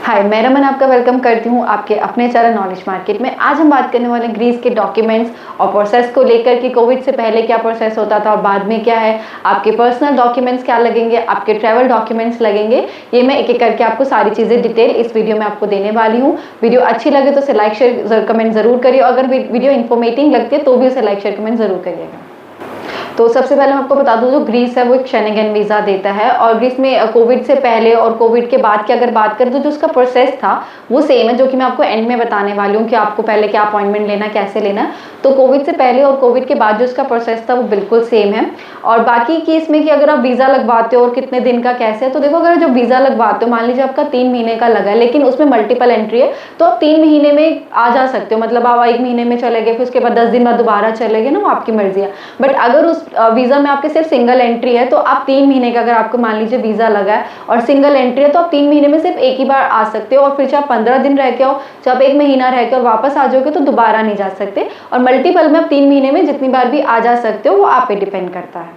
हाय, मैं रमन आपका वेलकम करती हूँ आपके अपने चैनल नॉलेज मार्केट में। आज हम बात करने वाले हैं ग्रीस के डॉक्यूमेंट्स और प्रोसेस को लेकर कि कोविड से पहले क्या प्रोसेस होता था और बाद में क्या है। आपके पर्सनल डॉक्यूमेंट्स क्या लगेंगे, आपके ट्रैवल डॉक्यूमेंट्स लगेंगे, ये मैं एक एक करके आपको सारी चीज़ें डिटेल इस वीडियो में आपको देने वाली हूँ। वीडियो अच्छी लगे तो उसे लाइक शेयर कमेंट जरूर करिए। अगर वीडियो इन्फॉर्मेटिव लगती है तो भी उसे लाइक शेयर कमेंट जरूर करिएगा। तो सबसे पहले मैं आपको बता दूं, जो ग्रीस है वो एक शेंगेन वीज़ा देता है और ग्रीस में कोविड से पहले और कोविड के बाद की अगर बात करें तो जो उसका प्रोसेस था वो सेम है, जो कि मैं आपको एंड में बताने वाली हूँ कि आपको पहले क्या अपॉइंटमेंट लेना, कैसे लेना। तो कोविड से पहले और कोविड के बाद जो उसका प्रोसेस था वो बिल्कुल सेम है। और बाकी केस में कि अगर आप वीज़ा लगवाते हो और कितने दिन का कैसे है, तो देखो अगर जो वीज़ा लगवाते हो, मान लीजिए आपका 3 महीने का लगा है लेकिन उसमें मल्टीपल एंट्री है, तो आप 3 महीने में आ जा सकते हो। मतलब आप 1 महीने में चले गए, फिर उसके बाद 10 दिन बाद दोबारा चले गए ना, वो आपकी मर्जी है। बट अगर उस वीज़ा में आपके सिर्फ सिंगल एंट्री है तो आप 3 महीने का, अगर आपको मान लीजिए वीज़ा लगा है और सिंगल एंट्री है, तो आप 3 महीने में सिर्फ एक ही बार आ सकते हो। और फिर चाहे आप 15 दिन रह के आओ, चाहे आप 1 महीना रह के और वापस आ जाओगे तो दोबारा नहीं जा सकते। और मल्टीपल में आप 3 महीने में जितनी बार भी आ जा सकते हो, वो आप पे डिपेंड करता है।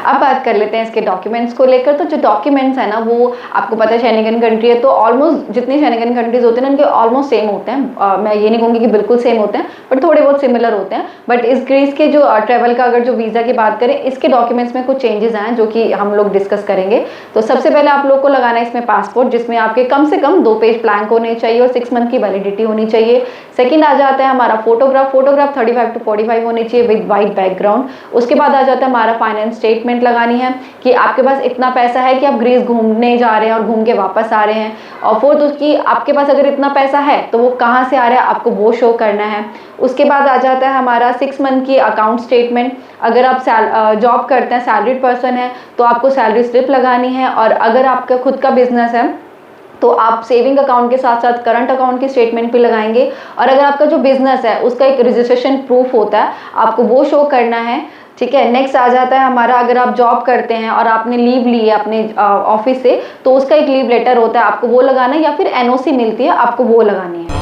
अब बात कर लेते हैं इसके डॉक्यूमेंट्स को लेकर। तो जो डॉक्यूमेंट्स है ना, वो आपको पता है शेंगेन कंट्री है तो ऑलमोस्ट जितनी शेंगेन कंट्रीज होते हैं ना, उनके ऑलमोस्ट सेम होते हैं। मैं ये नहीं कहूँगी कि बिल्कुल सेम होते हैं, बट थोड़े बहुत सिमिलर होते हैं। बट इस ग्रीस के जो ट्रैवल का अगर जो वीज़ा की बात करें, इसके डॉक्यूमेंट्स में कुछ चेंजेस आए जो कि हम लोग डिस्कस करेंगे। तो सबसे पहले आप लोग को लगाना है इसमें पासपोर्ट, जिसमें आपके कम से कम 2 पेज ब्लैंक होने चाहिए और 6 मंथ की वैलिडिटी होनी चाहिए। सेकंड आ जाता है हमारा फोटोग्राफ 35 to 45 होनी चाहिए विद वाइट बैकग्राउंड। उसके बाद आ जाता है हमारा फाइनेंस स्टेटमेंट लगानी है कि आपके पास इतना पैसा है कि आप ग्रीस घूमने जा रहे हैं और घूम के वापस आ रहे हैं। और फोर्थ उसकी, आपके पास अगर इतना पैसा है तो वो कहाँ से आ रहा है आपको वो शो करना है। उसके बाद आ जाता है हमारा 6 मंथ की अकाउंट स्टेटमेंट। अगर आप जॉब करते हैं, सैलरीड पर्सन है, तो आपको सैलरी स्लिप लगानी है। और अगर आपका खुद का बिजनेस है तो आप सेविंग अकाउंट के साथ साथ करंट अकाउंट की स्टेटमेंट भी लगाएंगे। और अगर आपका जो बिजनेस है उसका एक रजिस्ट्रेशन प्रूफ होता है, आपको वो शो करना है। ठीक है। नेक्स्ट आ जाता है हमारा, अगर आप जॉब करते हैं और आपने लीव ली है अपने ऑफिस से, तो उसका एक लीव लेटर होता है, आपको वो लगाना है। या फिर एनओसी मिलती है, आपको वो लगानी है।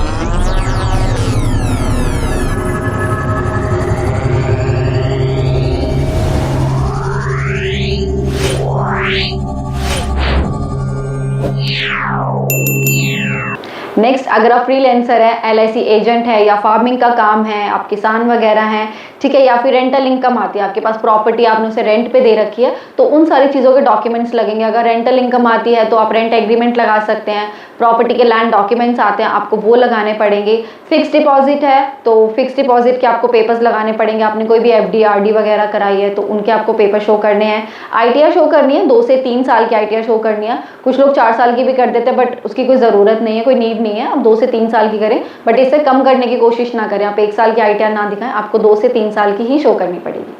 नेक्स्ट, अगर आप फ्रीलांसर है, एलआईसी एजेंट है या फार्मिंग का काम है, आप किसान वगैरह हैं, ठीक है, या फिर रेंटल इनकम आती है, आपके पास प्रॉपर्टी आपने उसे रेंट पे दे रखी है, तो उन सारी चीज़ों के डॉक्यूमेंट्स लगेंगे। अगर रेंटल इनकम आती है तो आप रेंट एग्रीमेंट लगा सकते हैं। प्रॉपर्टी के लैंड डॉक्यूमेंट्स आते हैं, आपको वो लगाने पड़ेंगे। फिक्स डिपॉजिट है तो फिक्स डिपॉजिट के आपको पेपर्स लगाने पड़ेंगे। आपने कोई भी एफडी आरडी वगैरह कराई है तो उनके आपको पेपर शो करने हैं। आईटीआर शो करनी है, 2 से 3 साल की आईटीआर शो करनी है। कुछ लोग 4 साल की भी कर देते हैं, बट उसकी कोई ज़रूरत नहीं है, कोई नीड नहीं है। आप 2 से 3 साल की करें, बट इससे कम करने की कोशिश ना करें। आप 1 साल की आईटीआर ना दिखाएं, आपको 2 से 3 साल की ही शो करनी पड़ेगी।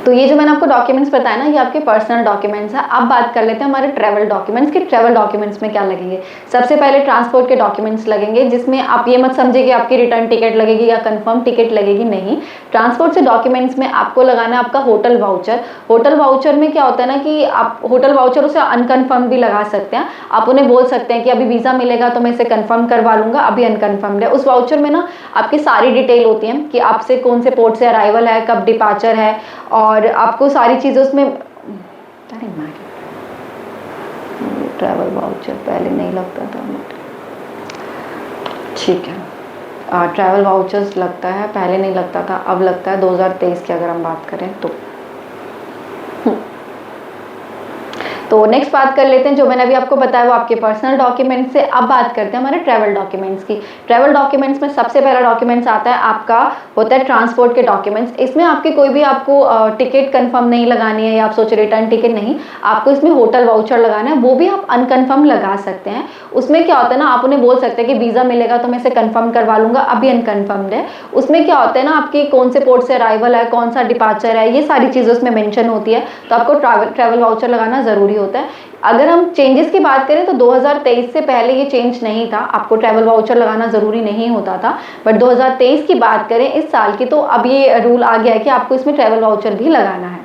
तो ये जो मैंने आपको डॉक्यूमेंट्स बताया ना, ये आपके पर्सनल डॉक्यूमेंट्स है। अब बात कर लेते हैं हमारे ट्रैवल डॉक्यूमेंट्स के। ट्रैवल डॉक्यूमेंट्स में क्या लगेंगे? सबसे पहले ट्रांसपोर्ट के डॉक्यूमेंट्स लगेंगे, जिसमें आप ये मत समझिए कि आपकी रिटर्न टिकट लगेगी या कंफर्म टिकट लगेगी, नहीं। ट्रांसपोर्ट से डॉक्यूमेंट्स में आपको लगाना है आपका होटल वाउचर। होटल वाउचर में क्या होता है ना कि आप होटल वाउचर उसे अनकन्फर्म भी लगा सकते हैं। आप उन्हें बोल सकते हैं कि अभी वीज़ा मिलेगा तो मैं इसे कन्फर्म करवा लूँगा, अभी अनकन्फर्म्ड है। उस वाउचर में ना आपकी सारी डिटेल होती है कि आपसे कौन से पोर्ट से अराइवल है, कब डिपार्चर है, और आपको सारी चीज़ें उसमें। ट्रैवल वाउचर पहले नहीं लगता था, ठीक है। ट्रैवल वाउचर्स लगता है, पहले नहीं लगता था, अब लगता है 2023 की अगर हम बात करें तो। तो नेक्स्ट बात कर लेते हैं, जो मैंने अभी आपको बताया वो आपके पर्सनल डॉक्यूमेंट्स से। अब बात करते हैं हमारे ट्रैवल डॉक्यूमेंट्स की। ट्रैवल डॉक्यूमेंट्स में सबसे पहला डॉक्यूमेंट्स आता है आपका, होता है ट्रांसपोर्ट के डॉक्यूमेंट्स। इसमें आपकी कोई भी आपको टिकट कंफर्म नहीं लगानी है, या आप सोच रिटर्न टिकट नहीं, आपको इसमें होटल वाउचर लगाना है। वो भी आप अनकन्फर्म लगा सकते हैं। उसमें क्या होता है ना, आप उन्हें बोल सकते हैं कि वीज़ा मिलेगा तो मैं इसे कन्फर्म करवा लूँगा, अभी अनकन्फर्म्ड है। उसमें क्या होता है ना, आपकी कौन से पोर्ट से अराइवल है, कौन सा डिपार्चर है, ये सारी चीज़ें उसमें मेंशन होती है। तो आपको ट्रैवल वाउचर लगाना ज़रूरी होता है। अगर हम चेंजेस की बात करें तो 2023 से पहले ये चेंज नहीं था, आपको ट्रैवल वाउचर लगाना ज़रूरी नहीं होता था। बट 2023 की बात करें इस साल की, तो अब ये रूल आ गया है कि आपको इसमें ट्रैवल वाउचर भी लगाना है।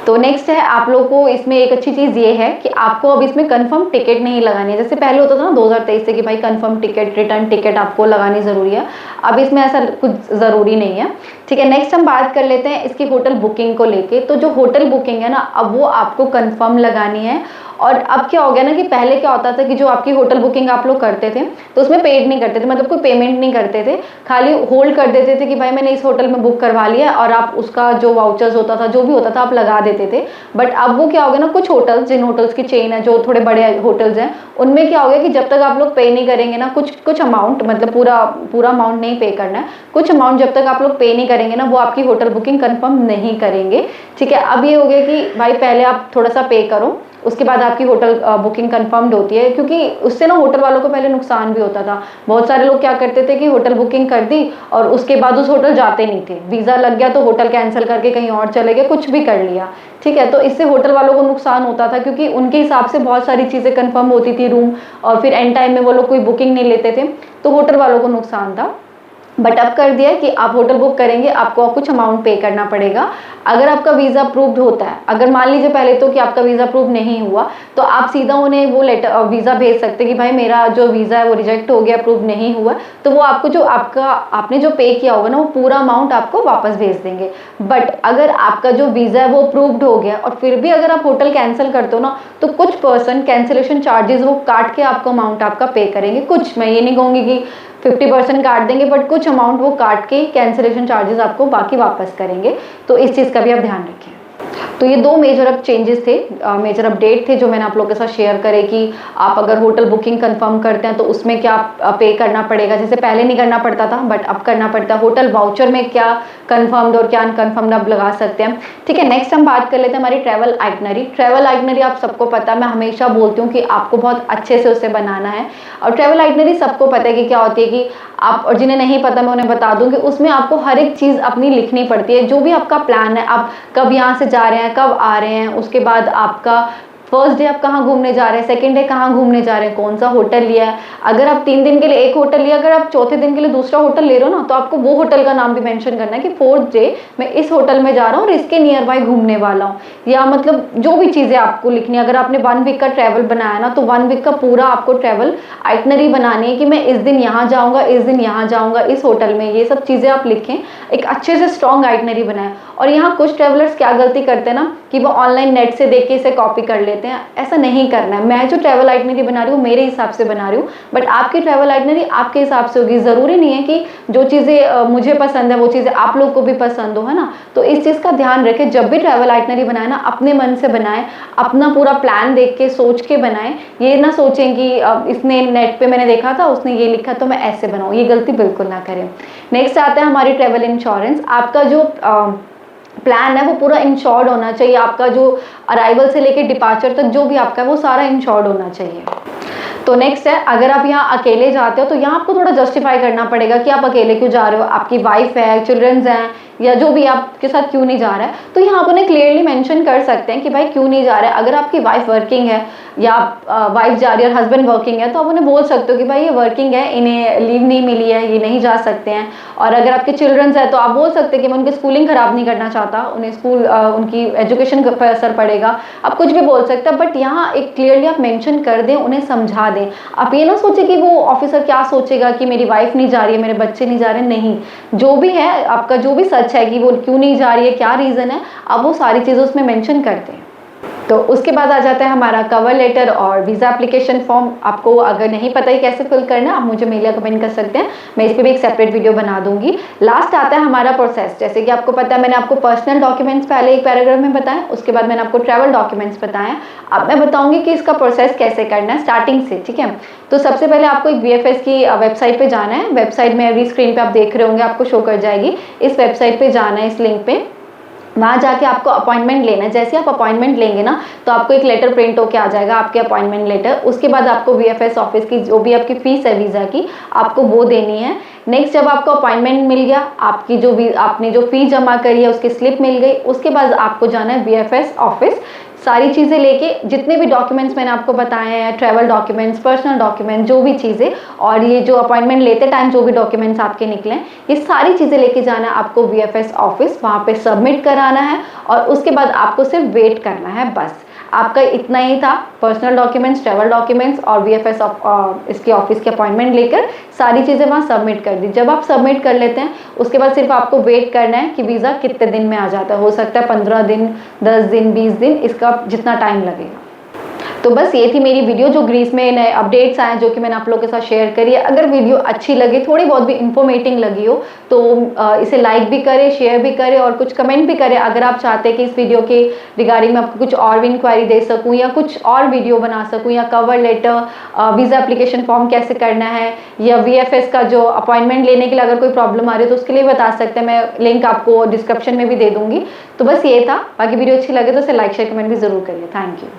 तो नेक्स्ट है, आप लोग को इसमें एक अच्छी चीज़ ये है कि आपको अब इसमें कंफर्म टिकट नहीं लगानी है। जैसे पहले होता था ना 2023 से कि भाई कंफर्म टिकट, रिटर्न टिकट आपको लगानी ज़रूरी है। अब इसमें ऐसा कुछ ज़रूरी नहीं है, ठीक है। नेक्स्ट हम बात कर लेते हैं इसकी होटल बुकिंग को लेके। तो जो होटल बुकिंग है ना, अब वो आपको कंफर्म लगानी है। और अब क्या हो गया ना कि पहले क्या होता था कि जो आपकी होटल बुकिंग आप लोग करते थे तो उसमें पेड नहीं करते थे, मतलब कोई पेमेंट नहीं करते थे, खाली होल्ड कर देते थे कि भाई मैंने इस होटल में बुक करवा लिया, और आप उसका जो वाउचर्स होता था, जो भी होता था, आप लगा देते थे। बट अब वो क्या हो गया ना, कुछ होटल्स, जिन होटल्स की चेन है, जो थोड़े बड़े होटल्स हैं, उनमें क्या हो गया कि जब तक आप लोग पे नहीं करेंगे ना, कुछ अमाउंट, मतलब पूरा अमाउंट नहीं पे करना है, कुछ अमाउंट जब तक आप लोग पे नहीं करेंगे ना, वो आपकी होटल बुकिंग कंफर्म नहीं करेंगे, ठीक है। अब ये हो गया कि भाई पहले आप थोड़ा सा पे करो, उसके बाद आपकी होटल बुकिंग कंफर्म्ड होती है। क्योंकि उससे ना होटल वालों को पहले नुकसान भी होता था। बहुत सारे लोग क्या करते थे कि होटल बुकिंग कर दी और उसके बाद उस होटल जाते नहीं थे, वीज़ा लग गया तो होटल कैंसिल करके कहीं और चले गए, कुछ भी कर लिया, ठीक है। तो इससे होटल वालों को नुकसान होता था, क्योंकि उनके हिसाब से बहुत सारी चीज़ें कंफर्म होती थी, रूम, और फिर एंड टाइम में वो लोग कोई बुकिंग नहीं लेते थे, तो होटल वालों को नुकसान था। बट अब कर दिया है कि आप होटल बुक करेंगे, आपको कुछ अमाउंट पे करना पड़ेगा। अगर आपका वीज़ा अप्रूव्ड होता है, अगर मान लीजिए पहले तो कि आपका वीज़ा अप्रूव नहीं हुआ, तो आप सीधा उन्हें वो लेटर, वीज़ा भेज सकते हैं कि भाई मेरा जो वीज़ा है वो रिजेक्ट हो गया, अप्रूव नहीं हुआ, तो वो आपको जो आपने जो पे किया होगा ना, वो पूरा अमाउंट आपको वापस भेज देंगे। बट अगर आपका जो वीज़ा है वो अप्रूव्ड हो गया और फिर भी अगर आप होटल कैंसिल करते हो ना, तो कुछ पर्सन कैंसिलेशन चार्जेस वो काट के आपको अमाउंट आपका पे करेंगे। कुछ, मैं ये नहीं कहूँगी कि 50% काट देंगे, बट कुछ अमाउंट वो काट के कैंसिलेशन चार्जेस आपको बाकी वापस करेंगे। तो इस चीज़ का भी आप ध्यान रखें। तो ये दो मेजर अब चेंजेस थे, मेजर अपडेट थे जो मैंने आप लोगों के साथ शेयर करे कि आप अगर होटल बुकिंग कंफर्म करते हैं तो उसमें क्या पे करना पड़ेगा। जैसे पहले नहीं करना पड़ता था, बट अब करना पड़ता है। होटल वाउचर में क्या कंफर्म्ड और क्या अनकंफर्म्ड आप लगा सकते हैं, ठीक है। नेक्स्ट हम बात कर लेते हैं हमारी ट्रैवल आइटनरी। ट्रैवल आइटनरी आप सबको पता है, मैं हमेशा बोलती हूँ कि आपको बहुत अच्छे से उसे बनाना है। और ट्रैवल आइटनरी सबको पता है कि क्या होती है कि आप, और जिन्हें नहीं पता मैं उन्हें बता दूं कि उसमें आपको हर एक चीज़ अपनी लिखनी पड़ती है। जो भी आपका प्लान है, आप कब यहाँ से जा रहे हैं, कब आ रहे हैं, उसके बाद आपका फर्स्ट डे आप कहाँ घूमने जा रहे हैं, सेकंड डे कहाँ घूमने जा रहे हैं, कौन सा होटल लिया है। अगर आप 3 दिन के लिए एक होटल लिया, अगर आप चौथे दिन के लिए दूसरा होटल ले रहे हो ना, तो आपको वो होटल का नाम भी मेंशन करना है कि 4th डे मैं इस होटल में जा रहा हूँ और इसके नियर बाय घूमने वाला हूँ। या मतलब जो भी चीज़ें आपको लिखनी है। अगर आपने 1 वीक का ट्रैवल बनाया ना, तो 1 वीक का पूरा आपको ट्रैवल आइटनरी बनानी है कि मैं इस दिन यहाँ जाऊँगा, इस दिन यहाँ जाऊँगा, इस होटल में, ये सब चीज़ें आप लिखें, एक अच्छे से स्ट्रॉन्ग आइटनरी बनाएं। और यहाँ कुछ ट्रैवलर्स क्या गलती करते हैं ना कि वो ऑनलाइन नेट से देख के इसे कॉपी कर लेते हैं। ऐसा नहीं करना है। मैं जो ट्रैवल आइटनरी बना रही हूँ मेरे हिसाब से बना रही हूँ, बट आपकी ट्रैवल आइटनरी आपके हिसाब से होगी। ज़रूरी नहीं है कि जो चीज़ें मुझे पसंद है वो चीज़ें आप लोग को भी पसंद हो, है ना। तो इस चीज़ का ध्यान रखें, जब भी ट्रैवल आइटनरी बनाए ना, अपने मन से बनाएं, अपना पूरा प्लान देख के सोच के बनाएं। ये ना सोचें कि इसने नेट पे मैंने देखा था, उसने ये लिखा तो मैं ऐसे बनाऊँ, ये गलती बिल्कुल ना करें। नेक्स्ट आता है हमारी ट्रैवल इंश्योरेंस। आपका जो प्लान है वो पूरा इंश्योर्ड होना चाहिए। आपका जो अराइवल से लेके डिपार्चर तक जो भी आपका है वो सारा इंश्योर्ड होना चाहिए। तो नेक्स्ट है, अगर आप यहाँ अकेले जाते हो तो यहाँ आपको थोड़ा जस्टिफाई करना पड़ेगा कि आप अकेले क्यों जा रहे हो। आपकी वाइफ है, चिल्ड्रंस हैं, या जो भी आपके साथ क्यों नहीं जा रहा है, तो यहाँ आप उन्हें क्लियरली मेंशन कर सकते हैं कि भाई क्यों नहीं जा रहा है। अगर आपकी वाइफ वर्किंग है या वाइफ जा रही है और हस्बैंड वर्किंग है, तो आप उन्हें बोल सकते हो कि भाई ये वर्किंग है, इन्हें लीव नहीं मिली है, ये नहीं जा सकते हैं। और अगर आपके चिल्ड्रंस है तो आप बोल सकते हैं कि मैं उनकी स्कूलिंग खराब नहीं करना चाहता, उन्हें स्कूल उनकी एजुकेशन पर असर पड़ेगा। आप कुछ भी बोल सकते हैं, बट यहाँ एक क्लियरली आप मेंशन कर दें, उन्हें समझा दें। आप ये ना सोचें कि वो ऑफिसर क्या सोचेगा कि मेरी वाइफ नहीं जा रही है, मेरे बच्चे नहीं जा रहे, नहीं। जो भी है आपका, जो भी सच है कि वो क्यों नहीं जा रही है, क्या रीज़न है, आप वो सारी चीज़ें उसमें मेंशन करते हैं। तो उसके बाद आ जाता है हमारा कवर लेटर और वीज़ा एप्लीकेशन फॉर्म। आपको अगर नहीं पता ही कैसे फिल करना है, आप मुझे मेल या कमेंट कर सकते हैं, मैं इस पर भी एक सेपरेट वीडियो बना दूंगी। लास्ट आता है हमारा प्रोसेस। जैसे कि आपको पता है, मैंने आपको पर्सनल डॉक्यूमेंट्स पहले एक पैराग्राफ में बताया, उसके बाद मैंने आपको ट्रैवल डॉक्यूमेंट्स बताया। अब मैं बताऊंगी कि इसका प्रोसेस कैसे करना है स्टार्टिंग से, ठीक है। तो सबसे पहले आपको एक VFS की वेबसाइट पे जाना है। वेबसाइट में अभी स्क्रीन पे आप देख रहे होंगे, आपको शो कर जाएगी। इस वेबसाइट पे जाना है, इस लिंक पे, वहाँ जाके आपको अपॉइंटमेंट लेना है। जैसे आप अपॉइंटमेंट लेंगे ना, तो आपको एक लेटर प्रिंट होके आ जाएगा, आपके अपॉइंटमेंट लेटर। उसके बाद आपको VFS ऑफिस की जो भी आपकी फीस है वीज़ा की, आपको वो देनी है। नेक्स्ट, जब आपको अपॉइंटमेंट मिल गया, आपकी जो आपने जो फी जमा करी है उसकी स्लिप मिल गई, उसके बाद आपको जाना है VFS ऑफिस। सारी चीज़ें लेके, जितने भी डॉक्यूमेंट्स मैंने आपको बताए हैं, ट्रैवल डॉक्यूमेंट्स, पर्सनल डॉक्यूमेंट, जो भी चीज़ें, और ये जो अपॉइंटमेंट लेते टाइम जो भी डॉक्यूमेंट्स आपके निकले, ये सारी चीज़ें लेके जाना है आपको VFS ऑफिस, वहाँ पे सबमिट कराना है और उसके बाद आपको सिर्फ वेट करना है बस। आपका इतना ही था, पर्सनल डॉक्यूमेंट्स, ट्रैवल डॉक्यूमेंट्स और VFS इसके ऑफिस की अपॉइंटमेंट लेकर सारी चीज़ें वहाँ सबमिट कर दी। जब आप सबमिट कर लेते हैं उसके बाद सिर्फ आपको वेट करना है कि वीज़ा कितने दिन में आ जाता है। हो सकता है 15 दिन, 10 दिन, 20 दिन, इसका जितना टाइम लगेगा। तो बस ये थी मेरी वीडियो जो ग्रीस में नए अपडेट्स आए जो कि मैंने आप लोगों के साथ शेयर करी है। अगर वीडियो अच्छी लगे, थोड़ी बहुत भी इंफॉर्मेटिव लगी हो तो इसे लाइक भी करें, शेयर भी करें और कुछ कमेंट भी करें। अगर आप चाहते हैं कि इस वीडियो के रिगार्डिंग में आपको कुछ और भी इंक्वायरी दे सकूं या कुछ और वीडियो बना सकूं, या cover letter, visa application form कैसे करना है, या VFS का जो अपॉइंटमेंट लेने के लिए अगर कोई प्रॉब्लम आ रही है तो उसके लिए बता सकते हैं। मैं लिंक आपको डिस्क्रिप्शन में भी दे दूंगी। तो बस ये था, बाकी वीडियो अच्छी लगे तो इसे लाइक शेयर कमेंट भी ज़रूर करिए। Thank you.